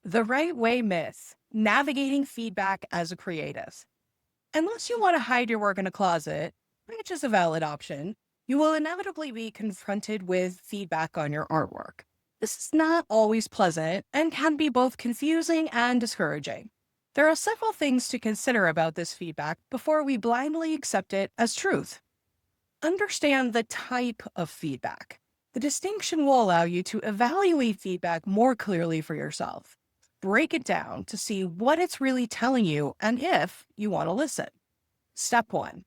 The right way myth, navigating feedback as a creative. Unless you want to hide your work in a closet, which is a valid option, you will inevitably be confronted with feedback on your artwork. This is not always pleasant and can be both confusing and discouraging. There are several things to consider about this feedback before we blindly accept it as truth. Understand the type of feedback. The distinction will allow you to evaluate feedback more clearly for yourself. Break it down to see what it's really telling you and if you want to listen. Step one,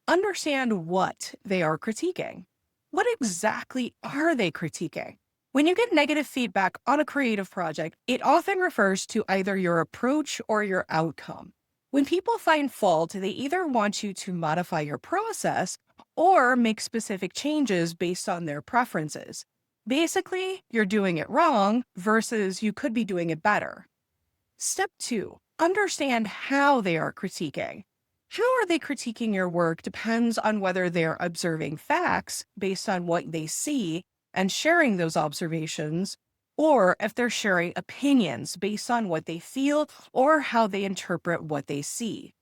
understand what they are critiquing. What exactly are they critiquing? When you get negative feedback on a creative project, it often refers to either your approach or your outcome. When people find fault, they either want you to modify your process or make specific changes based on their preferences. Basically, you're doing it wrong versus you could be doing it better. Step two, understand how they are critiquing. How are they critiquing your work depends on whether they're observing facts based on what they see and sharing those observations, or if they're sharing opinions based on what they feel or how they interpret what they see.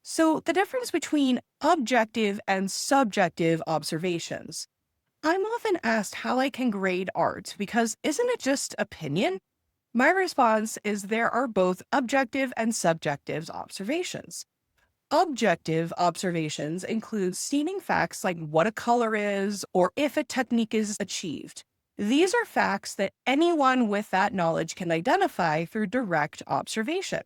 So, the difference between objective and subjective observations. I'm often asked how I can grade art because isn't it just opinion? My response is there are both objective and subjective observations. Objective observations include stating facts like what a color is or if a technique is achieved. These are facts that anyone with that knowledge can identify through direct observation.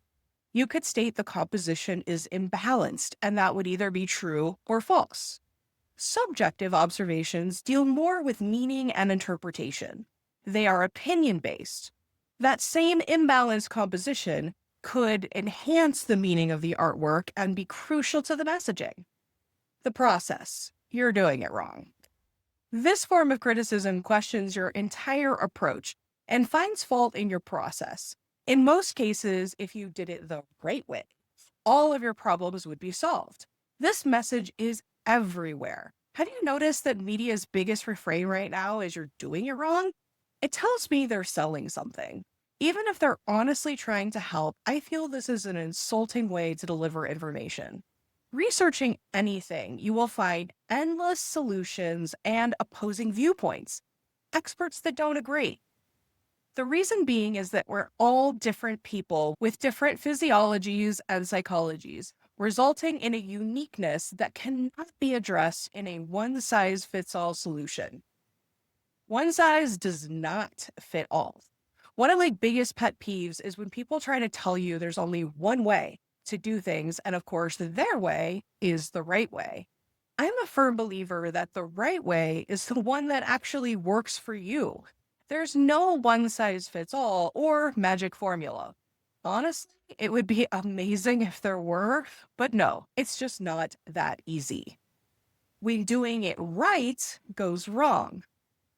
You could state the composition is imbalanced, and that would either be true or false. Subjective observations deal more with meaning and interpretation. They are opinion based. That same imbalanced composition could enhance the meaning of the artwork and be crucial to the messaging. The process. You're doing it wrong. This form of criticism questions your entire approach and finds fault in your process. In most cases, if you did it the right way, all of your problems would be solved. This message is everywhere. Have you noticed that media's biggest refrain right now is you're doing it wrong? It tells me they're selling something. Even if they're honestly trying to help, I feel this is an insulting way to deliver information. Researching anything, you will find endless solutions and opposing viewpoints, experts that don't agree. The reason being is that we're all different people with different physiologies and psychologies, resulting in a uniqueness that cannot be addressed in a one size fits all solution. One size does not fit all. One of my biggest pet peeves is when people try to tell you there's only one way to do things, and of course, their way is the right way. I'm a firm believer that the right way is the one that actually works for you. There's no one size fits all or magic formula. Honestly, it would be amazing if there were, but no, it's just not that easy. When doing it right goes wrong.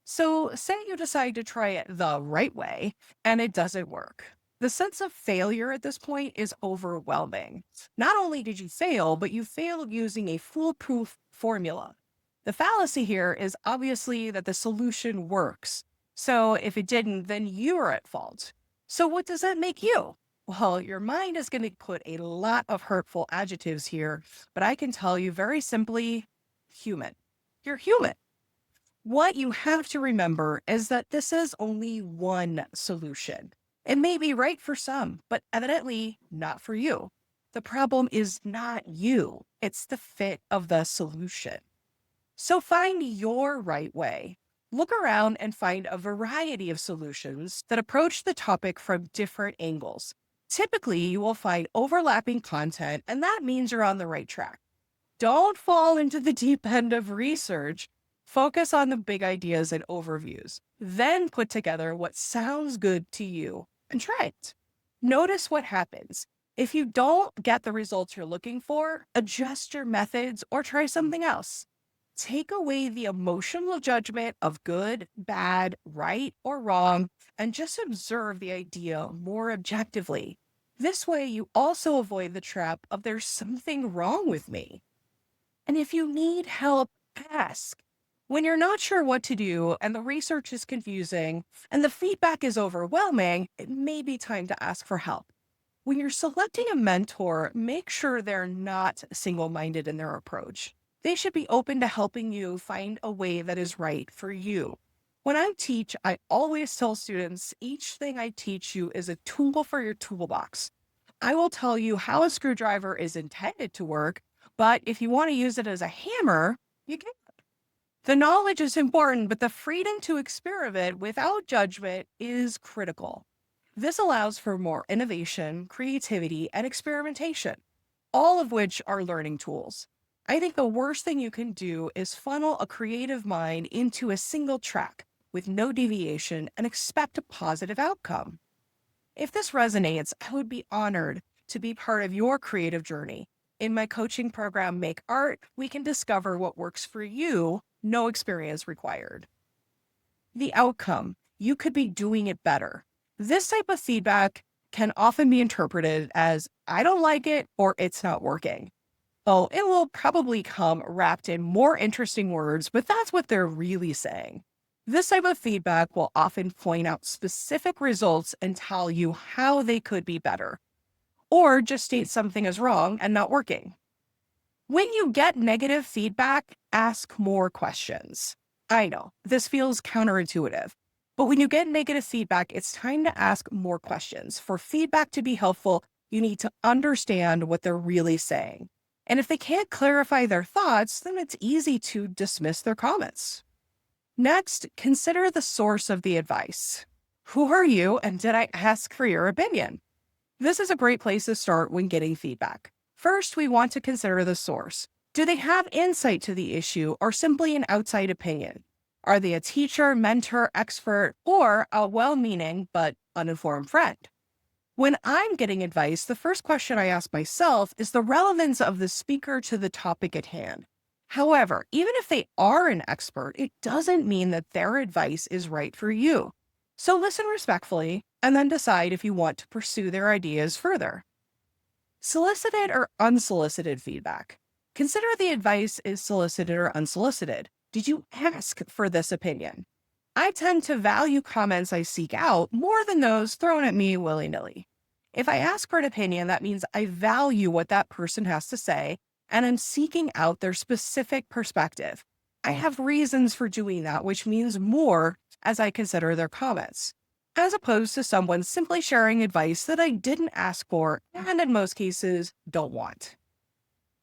So, say you decide to try it the right way and it doesn't work. The sense of failure at this point is overwhelming. Not only did you fail, but you failed using a foolproof formula. The fallacy here is obviously that the solution works. So, if it didn't, then you're at fault. So, what does that make you? Well, your mind is going to put a lot of hurtful adjectives here, but I can tell you very simply human. You're human. What you have to remember is that this is only one solution. It may be right for some, but evidently not for you. The problem is not you, it's the fit of the solution. So find your right way. Look around and find a variety of solutions that approach the topic from different angles. Typically, you will find overlapping content, and that means you're on the right track. Don't fall into the deep end of research. Focus on the big ideas and overviews. Then put together what sounds good to you and try it. Notice what happens. If you don't get the results you're looking for, adjust your methods or try something else. Take away the emotional judgment of good, bad, right, or wrong, and just observe the idea more objectively. This way, you also avoid the trap of there's something wrong with me. And if you need help, ask. When you're not sure what to do and the research is confusing and the feedback is overwhelming, it may be time to ask for help. When you're selecting a mentor, make sure they're not single minded in their approach. They should be open to helping you find a way that is right for you. When I teach, I always tell students each thing I teach you is a tool for your toolbox. I will tell you how a screwdriver is intended to work, but if you want to use it as a hammer, you can. The knowledge is important, but the freedom to experiment without judgment is critical. This allows for more innovation, creativity, and experimentation, all of which are learning tools. I think the worst thing you can do is funnel a creative mind into a single track with no deviation and expect a positive outcome. If this resonates, I would be honored to be part of your creative journey. In my coaching program, Make Art, we can discover what works for you, no experience required. The outcome, you could be doing it better. This type of feedback can often be interpreted as, I don't like it or it's not working. Oh, it will probably come wrapped in more interesting words, but that's what they're really saying. This type of feedback will often point out specific results and tell you how they could be better, or just state something is wrong and not working. When you get negative feedback, ask more questions. I know this feels counterintuitive, but when you get negative feedback, it's time to ask more questions. For feedback to be helpful, you need to understand what they're really saying. And if they can't clarify their thoughts, then it's easy to dismiss their comments. Next, consider the source of the advice. Who are you, and did I ask for your opinion? This is a great place to start when getting feedback. First, we want to consider the source. Do they have insight to the issue or simply an outside opinion? Are they a teacher, mentor, expert, or a well-meaning but uninformed friend? When I'm getting advice, the first question I ask myself is the relevance of the speaker to the topic at hand. However, even if they are an expert, it doesn't mean that their advice is right for you. So listen respectfully and then decide if you want to pursue their ideas further. Solicited or unsolicited feedback. Consider the advice is solicited or unsolicited. Did you ask for this opinion? I tend to value comments I seek out more than those thrown at me willy-nilly. If I ask for an opinion, that means I value what that person has to say and I'm seeking out their specific perspective. I have reasons for doing that, which means more as I consider their comments, as opposed to someone simply sharing advice that I didn't ask for and in most cases don't want.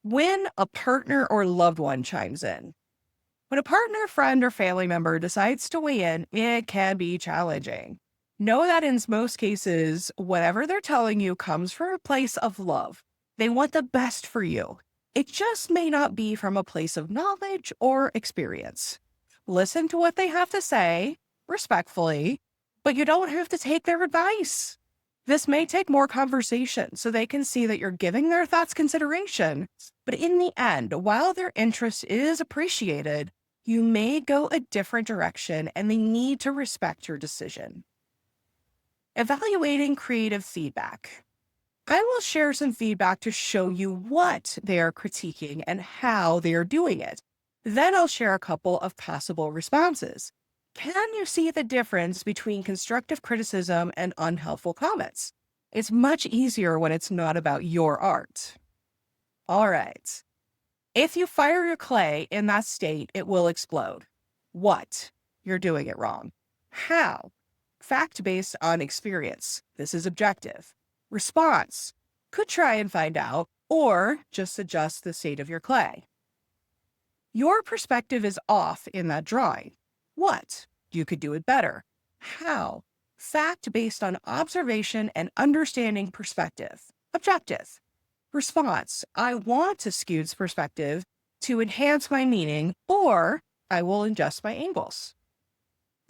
When a partner or loved one chimes in. When a partner, friend, or family member decides to weigh in, it can be challenging. Know that in most cases, whatever they're telling you comes from a place of love. They want the best for you. It just may not be from a place of knowledge or experience. Listen to what they have to say, respectfully, but you don't have to take their advice. This may take more conversation so they can see that you're giving their thoughts consideration, but in the end, while their interest is appreciated, you may go a different direction and they need to respect your decision. Evaluating creative feedback. I will share some feedback to show you what they are critiquing and how they are doing it. Then I'll share a couple of possible responses. Can you see the difference between constructive criticism and unhelpful comments? It's much easier when it's not about your art. All right. If you fire your clay in that state, it will explode. What? You're doing it wrong. How? Fact based on experience. This is objective. Response. Could try and find out, or just adjust the state of your clay. Your perspective is off in that drawing. What? You could do it better. How? Fact based on observation and understanding perspective. Objective. Response. I want to skew perspective to enhance my meaning, or I will adjust my angles.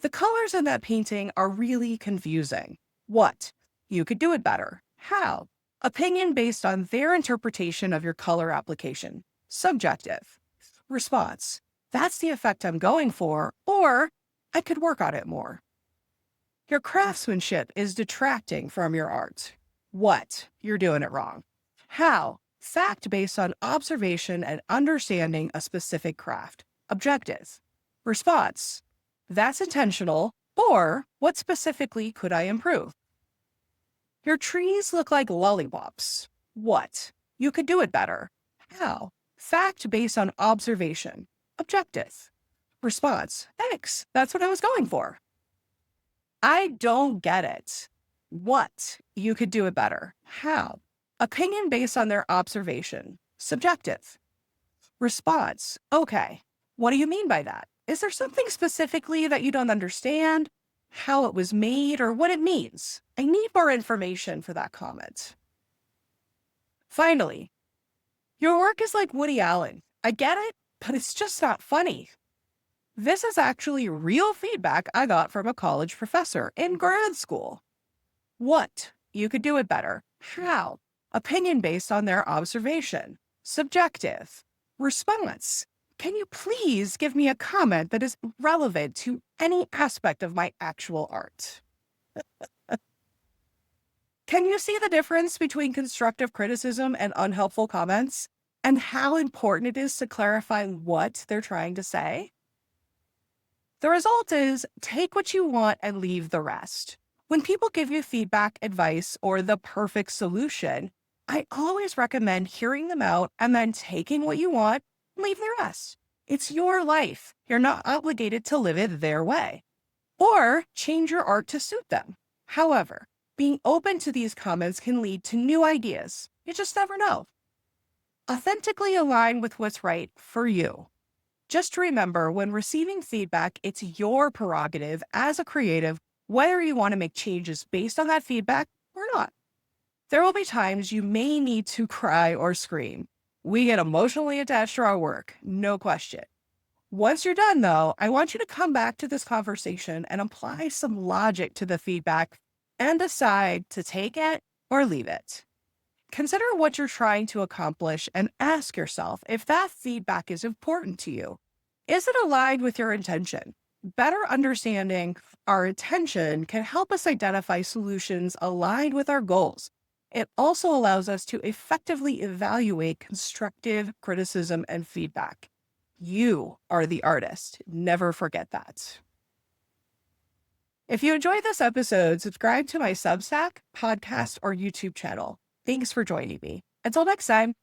The colors in that painting are really confusing. What? You could do it better. How? Opinion based on their interpretation of your color application. Subjective. Response. That's the effect I'm going for, or I could work on it more. Your craftsmanship is detracting from your art. What? You're doing it wrong. How? Fact based on observation and understanding a specific craft. Objective. Response: that's intentional, or what specifically could I improve? Your trees look like lollipops. What? You could do it better. How? Fact based on observation. Objective. Response: thanks. That's what I was going for. I don't get it. What? You could do it better. How? Opinion based on their observation. Subjective. Response: okay. What do you mean by that? Is there something specifically that you don't understand? How it was made or what it means? I need more information for that comment. Finally, your work is like Woody Allen. I get it, but it's just not funny. This is actually real feedback I got from a college professor in grad school. What? You could do it better. How? Opinion based on their observation. Subjective. Response: can you please give me a comment that is relevant to any aspect of my actual art? Can you see the difference between constructive criticism and unhelpful comments, and how important it is to clarify what they're trying to say? The result is take what you want and leave the rest. When people give you feedback, advice, or the perfect solution, I always recommend hearing them out and then taking what you want, leave the rest. It's your life. You're not obligated to live it their way. Or change your art to suit them. However, being open to these comments can lead to new ideas. You just never know. Authentically align with what's right for you. Just remember, when receiving feedback, it's your prerogative as a creative whether you want to make changes based on that feedback or not. There will be times you may need to cry or scream. We get emotionally attached to our work, no question. Once you're done, though, I want you to come back to this conversation and apply some logic to the feedback and decide to take it or leave it. Consider what you're trying to accomplish and ask yourself if that feedback is important to you. Is it aligned with your intention? Better understanding our intention can help us identify solutions aligned with our goals. It also allows us to effectively evaluate constructive criticism and feedback. You are the artist. Never forget that. If you enjoyed this episode, subscribe to my Substack, podcast, or YouTube channel. Thanks for joining me. Until next time.